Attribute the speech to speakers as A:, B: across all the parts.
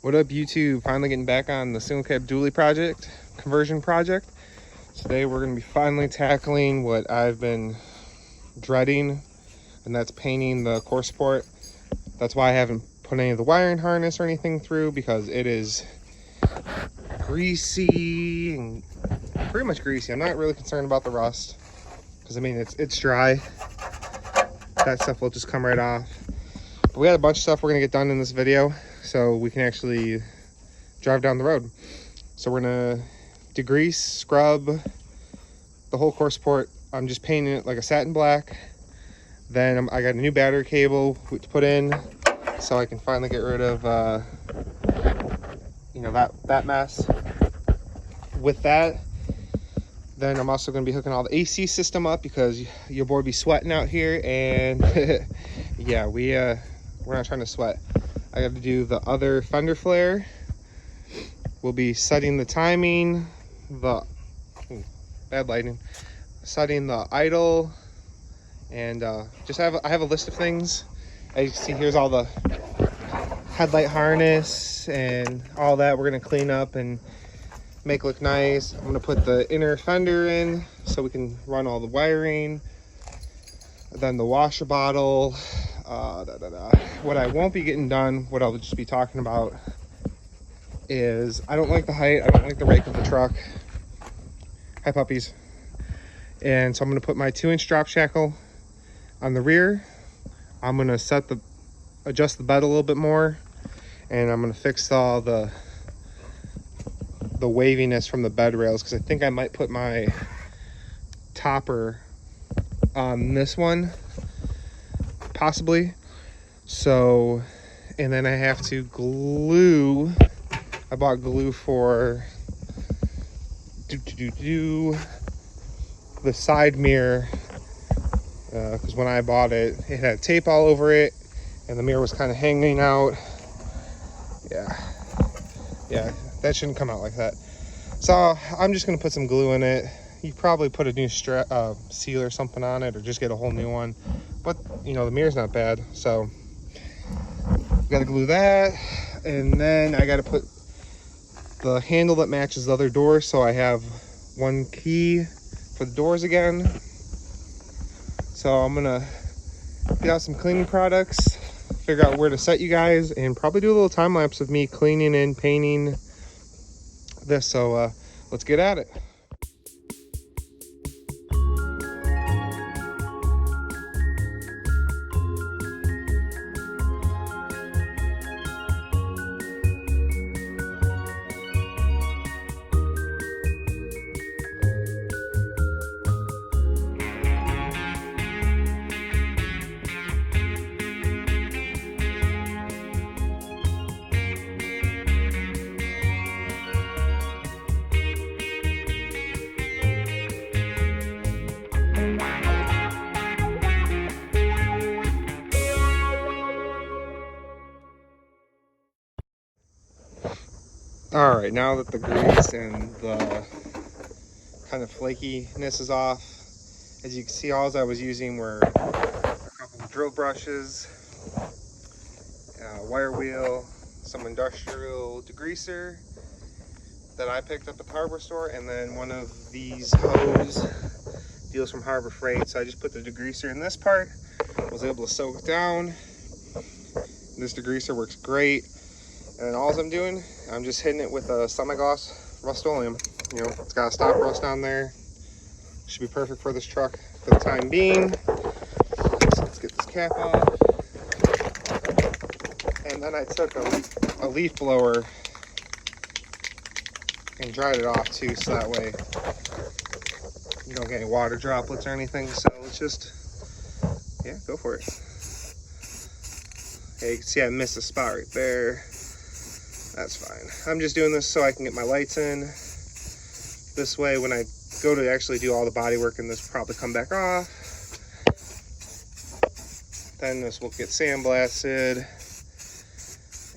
A: What up, YouTube? Finally getting back on the single cab dually project, conversion project. Today we're going to be finally tackling what I've been dreading, and that's painting the core support. That's why I haven't put any of the wiring harness or anything through, because it is greasy and pretty much greasy. I'm not really concerned about the rust, because I mean it's dry. That stuff will just come right off. But we got a bunch of stuff we're going to get done in this video, so we can actually drive down the road. So we're gonna degrease, scrub the whole core support. I'm just painting it like a satin black. Then I got a new battery cable to put in, so I can finally get rid of that mess. With that, then I'm also going to be hooking all the AC system up, because your boy be sweating out here, and yeah, we're not trying to sweat. I got to do the other fender flare. We'll be setting the timing, bad lighting, setting the idle, and I have a list of things. As you can see, here's all the headlight harness and all that we're gonna clean up and make look nice. I'm gonna put the inner fender in so we can run all the wiring. Then the washer bottle. What I won't be getting done, what I'll just be talking about, is I don't like the height, I don't like the rake of the truck. Hi, puppies. And so I'm going to put my 2-inch drop shackle on the rear. I'm going to adjust the bed a little bit more, and I'm going to fix all the waviness from the bed rails, because I think I might put my topper on this one, possibly. So, and then I have to glue. I bought glue for the side mirror, because when I bought it, it had tape all over it, and the mirror was kind of hanging out. Yeah, that shouldn't come out like that. So I'm just gonna put some glue in it. You probably put a new seal or something on it, or just get a whole new one. But you know, the mirror's not bad, so gotta glue that. And then I gotta put the handle that matches the other door, so I have one key for the doors again. So I'm gonna get out some cleaning products, figure out where to set you guys, and probably do a little time lapse of me cleaning and painting this. So let's get at it. All right, now that the grease and the kind of flakiness is off, as you can see, all I was using were a couple of drill brushes, a wire wheel, some industrial degreaser that I picked up at the hardware store, and then one of these hose deals from Harbor Freight. So I just put the degreaser in this part, was able to soak it down. This degreaser works great. And all I'm doing, I'm just hitting it with a semi-gloss Rust-Oleum. You know, it's got a stop rust on there. Should be perfect for this truck for the time being. So let's get this cap off. And then I took a leaf blower and dried it off too, so that way you don't get any water droplets or anything. So let's just, yeah, go for it. Okay, you can see I missed a spot right there. That's fine. I'm just doing this so I can get my lights in. This way, when I go to actually do all the body work, and this will probably come back off, then this will get sandblasted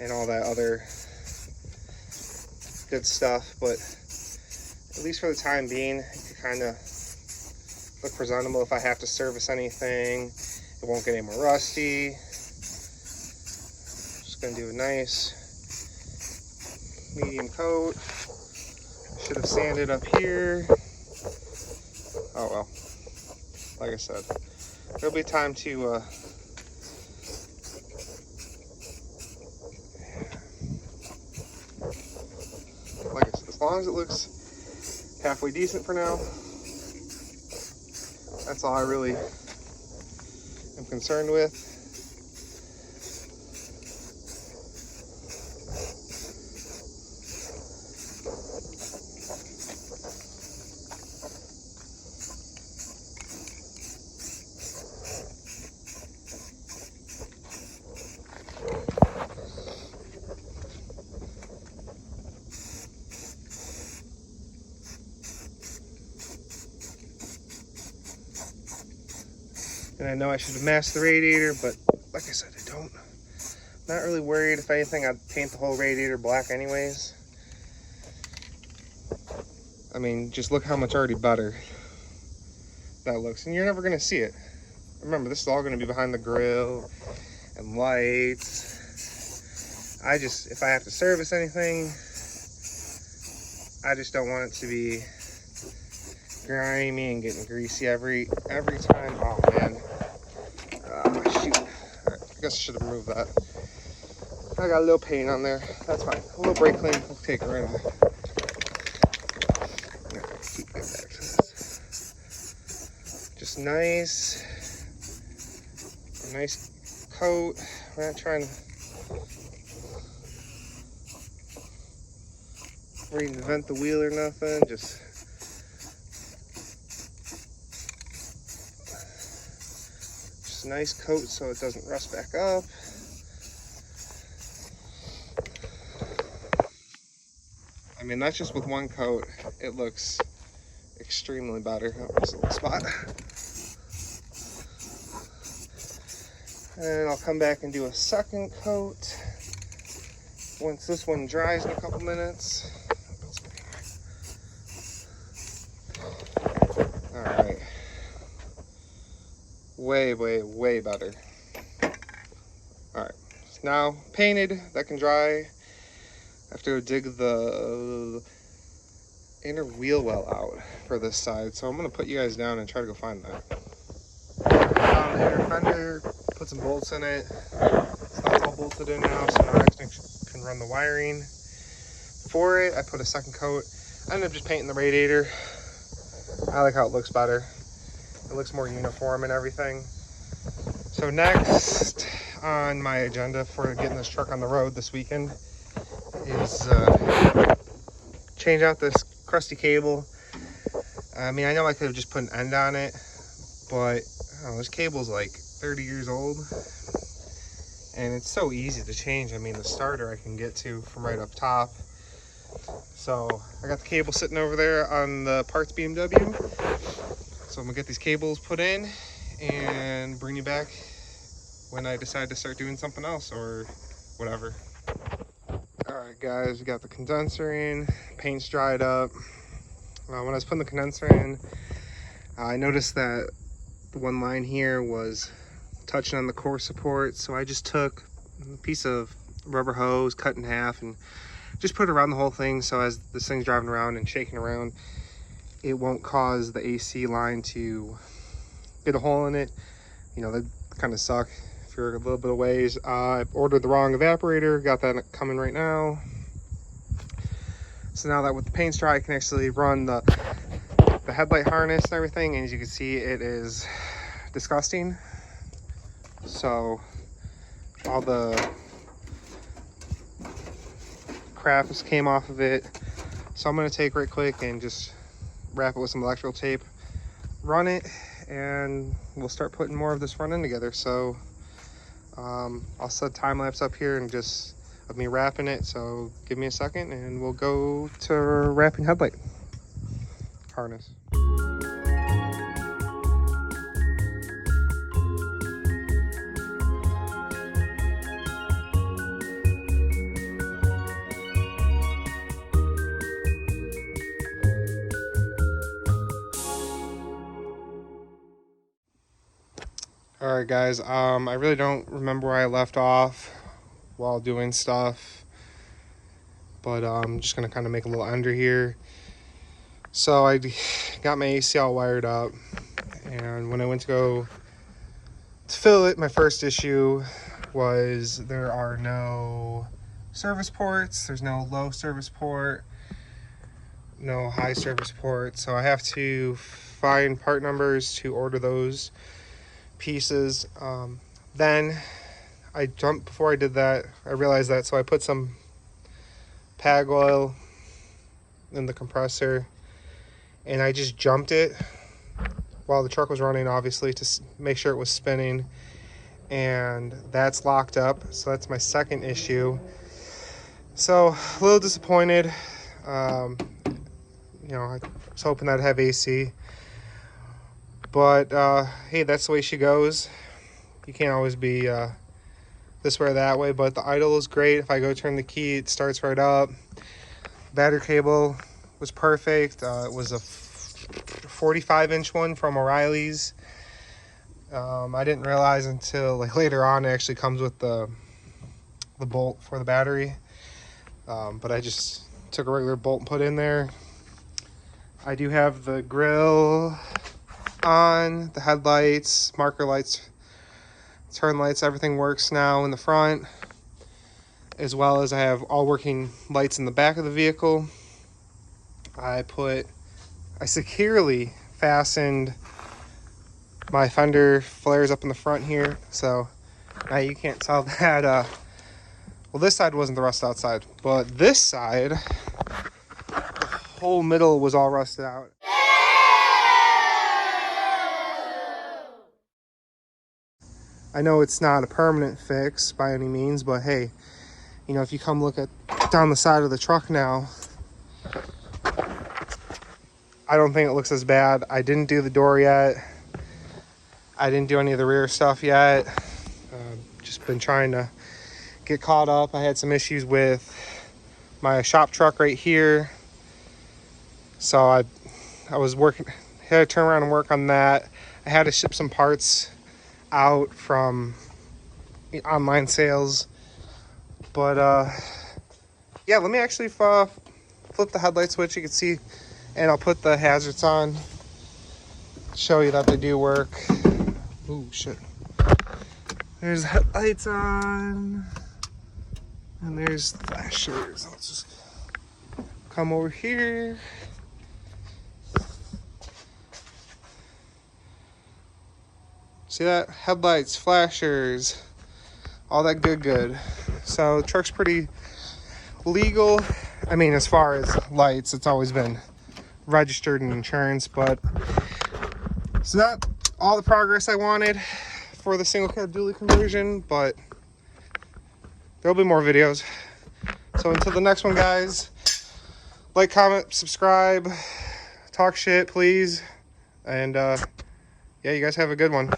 A: and all that other good stuff. But at least for the time being, it can kind of look presentable. If I have to service anything, it won't get any more rusty. Just gonna do a nice medium coat. Should have sanded up here. Oh well, like I said, there'll be time to like I said, as long as it looks halfway decent for now, that's all I really am concerned with. And I know I should have masked the radiator, but like I said, not really worried. If anything, I'd paint the whole radiator black anyways. I mean, just look how much already better that looks. And you're never gonna see it. Remember, this is all gonna be behind the grill and lights. If I have to service anything, I just don't want it to be grimy and getting greasy every time. Oh man. Shoot. Alright, I guess I should have removed that. I got a little paint on there. That's fine. A little brake clean. We'll take it right off. Keep it back to this. Just nice. A nice coat. We're not trying to reinvent the wheel or nothing. Just a nice coat so it doesn't rust back up. I mean, that's just with one coat. It looks extremely better. Oh, there's a little spot. And I'll come back and do a second coat once this one dries in a couple minutes. All right. Way better. All right, so now painted, that can dry. I have to dig the inner wheel well out for this side, so I'm gonna put you guys down and try to go find that. Found the inner fender, put some bolts in it. So that's all bolted in now, so now I can run the wiring for it. I put a second coat. I ended up just painting the radiator. I like how it looks better. It looks more uniform and everything. So next on my agenda for getting this truck on the road this weekend is change out this crusty cable. I mean, I know I could have just put an end on it, but I don't know, this cable's like 30 years old and it's so easy to change. I mean, the starter I can get to from right up top. So I got the cable sitting over there on the parts BMW. So I'm gonna get these cables put in and bring you back when I decide to start doing something else or whatever. All right, guys, we got the condenser in, paint's dried up. When I was putting the condenser in, I noticed that the one line here was touching on the core support. So I just took a piece of rubber hose, cut in half, and just put it around the whole thing. So as this thing's driving around and shaking around, it won't cause the AC line to get a hole in it. You know, that kind of suck if you're a little bit of ways. I ordered the wrong evaporator, got that coming right now. So now that with the paint's dry, I can actually run the headlight harness and everything. And as you can see, it is disgusting. So all the crap just came off of it. So I'm gonna take right quick and just wrap it with some electrical tape, run it, and we'll start putting more of this front end together. So I'll set time lapse up here and just of me wrapping it. So give me a second and we'll go to wrapping headlight harness. All right, guys, I really don't remember where I left off while doing stuff. but I'm just gonna kind of make a little ender here. So I got my AC all wired up, and when I went to go to fill it, my first issue was there are no service ports. There's no low service port, no high service port. So I have to find part numbers to order those pieces. Then I jumped, before I did that, I realized that, so I put some PAG oil in the compressor, and I just jumped it while the truck was running, obviously, to make sure it was spinning, and that's locked up. So that's my second issue. So a little disappointed. You know, I was hoping I'd have AC, but hey, that's the way she goes. You can't always be this way or that way, but the idle is great. If I go turn the key, it starts right up. Battery cable was perfect. It was a 45-inch one from O'Reilly's. I didn't realize until like later on it actually comes with the bolt for the battery, but I just took a regular bolt and put in there. I do have the grill on, the headlights, marker lights, turn lights, everything works now in the front, as well as I have all working lights in the back of the vehicle. I securely fastened my fender flares up in the front here, so now you can't tell that, well, this side wasn't the rust outside, but this side, the whole middle was all rusted out. I know it's not a permanent fix by any means, but hey, you know, if you come look at down the side of the truck now, I don't think it looks as bad. I didn't do the door yet. I didn't do any of the rear stuff yet. Just been trying to get caught up. I had some issues with my shop truck right here, so I was working, had to turn around and work on that. I had to ship some parts out from online sales, but yeah, let me actually flip the headlight switch, you can see, and I'll put the hazards on, show you that they do work. Oh shit, there's the headlights on, and there's the flashers. I'll just come over here. See that? Headlights, flashers, all that good. So the truck's pretty legal. I mean, as far as lights, it's always been registered and insurance, but it's not all the progress I wanted for the single cab dually conversion, but there'll be more videos. So until the next one, guys, like, comment, subscribe, talk shit, please. And yeah, you guys have a good one.